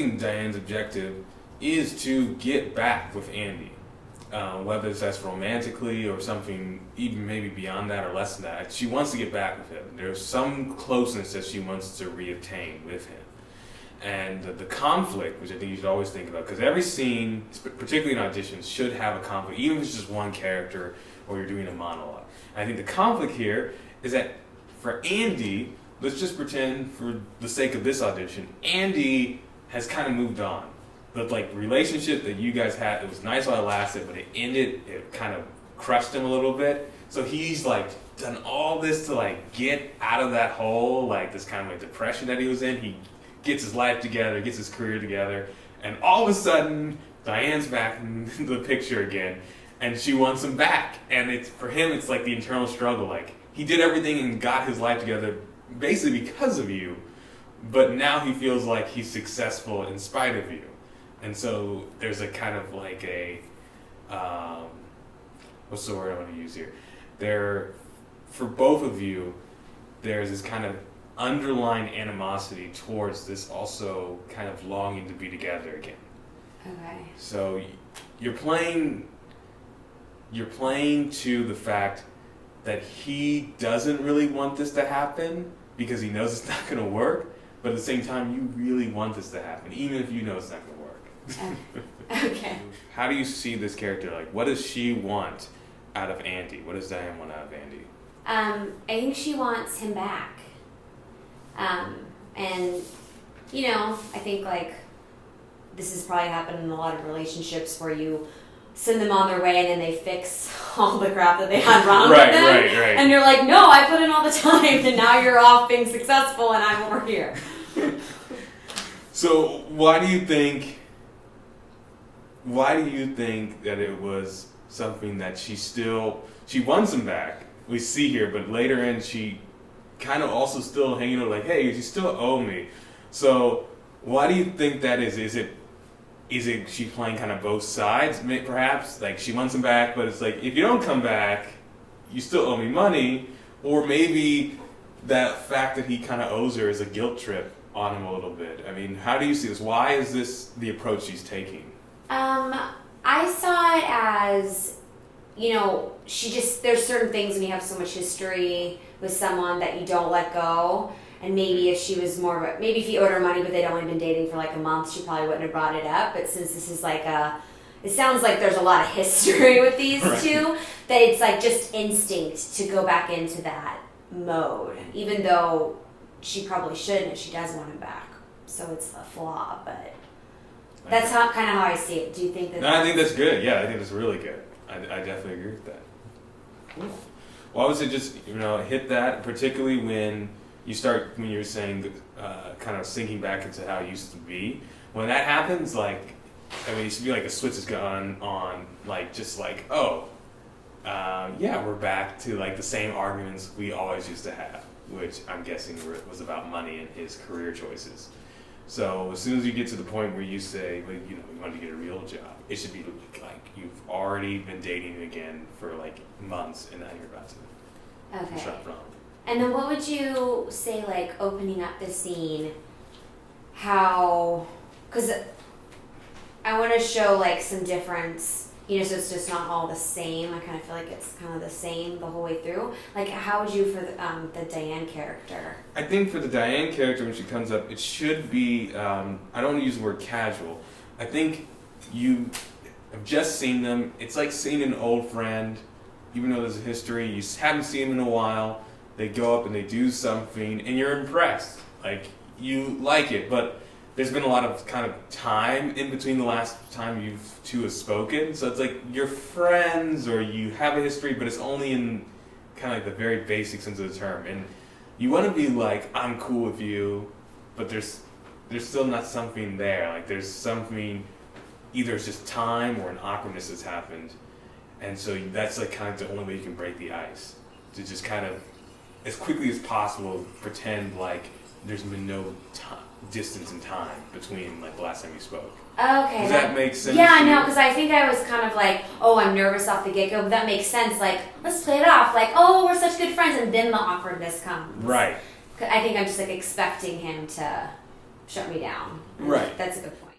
think Diane's objective is to get back with Andy. Whether that's romantically or something even maybe beyond that or less than that. She wants to get back with him. There's some closeness that she wants to reobtain with him. And the conflict, which I think you should always think about, because every scene, particularly in auditions, should have a conflict, even if it's just one character or you're doing a monologue. And I think the conflict here is that for Andy, let's just pretend for the sake of this audition, Andy has kind of moved on. The relationship that you guys had, it was nice while it lasted, but it ended, it kind of crushed him a little bit. So he's done all this to get out of that hole, this kind of depression that he was in. He gets his life together, gets his career together, and all of a sudden, Diane's back in the picture again, and she wants him back. And for him, it's the internal struggle. He did everything and got his life together basically because of you, but now he feels like he's successful in spite of you. And so there's a kind of what's the word I want to use here? For both of you, there's this kind of underlying animosity towards this also kind of longing to be together again. Okay. So you're playing to the fact that he doesn't really want this to happen because he knows it's not going to work, but at the same time you really want this to happen, even if you know it's not going to work. Okay. How do you see this character? What does she want out of Andy? What does Diane want out of Andy? I think she wants him back. And, I think, this has probably happened in a lot of relationships where you send them on their way and then they fix all the crap that they had wrong with them. Right. And you're like, no, I put in all the time and now you're off being successful and I'm over here. So why do you think that it was something that she wants him back, we see here, but later in she kind of also still hanging out hey, you still owe me. So why do you think that is? Is it she playing kind of both sides, perhaps? She wants him back, but it's if you don't come back, you still owe me money. Or maybe that fact that he kind of owes her is a guilt trip on him a little bit. I mean, how do you see this? Why is this the approach she's taking? I saw it as, there's certain things when you have so much history with someone that you don't let go. And maybe if she was maybe if he owed her money, but they'd only been dating for a month, she probably wouldn't have brought it up. But since this is it sounds like there's a lot of history with these two, that it's just instinct to go back into that mode, even though she probably shouldn't if she does want him back. So it's a flaw, but that's kind of how I see it. Do you think that? No, I think that's good. Yeah, I think that's really good. I definitely agree with that. Cool. Well, I would say just hit that, particularly when you're saying kind of sinking back into how it used to be. When that happens, it should be a switch is gone on, we're back to the same arguments we always used to have, which I'm guessing was about money and his career choices. So as soon as you get to the point where you say, you want to get a real job, it should be you've already been dating again for months, and now you're about to shut from. And then what would you say, opening up the scene, how, because I want to show, some difference, so it's just not all the same. I kind of feel like it's kind of the same the whole way through. How would you for the Diane character? I think for the Diane character, when she comes up, it should be, I don't want to use the word casual. I think you have just seen them. It's like seeing an old friend, even though there's a history, you haven't seen them in a while. They go up and they do something, and you're impressed. You like it, but there's been a lot of kind of time in between the last time you two have spoken. So it's you're friends, or you have a history, but it's only in kind of the very basic sense of the term. And you want to be I'm cool with you, but there's still not something there. There's something, either it's just time or an awkwardness has happened. And so that's kind of the only way you can break the ice. To just kind of, as quickly as possible, pretend there's been no distance in time between the last time you spoke. Okay. Does that make sense? Yeah, I know, because I think I was kind of I'm nervous off the get-go, but that makes sense. Let's play it off. We're such good friends, and then the awkwardness comes. Right. I think I'm just expecting him to shut me down. Right. That's a good point.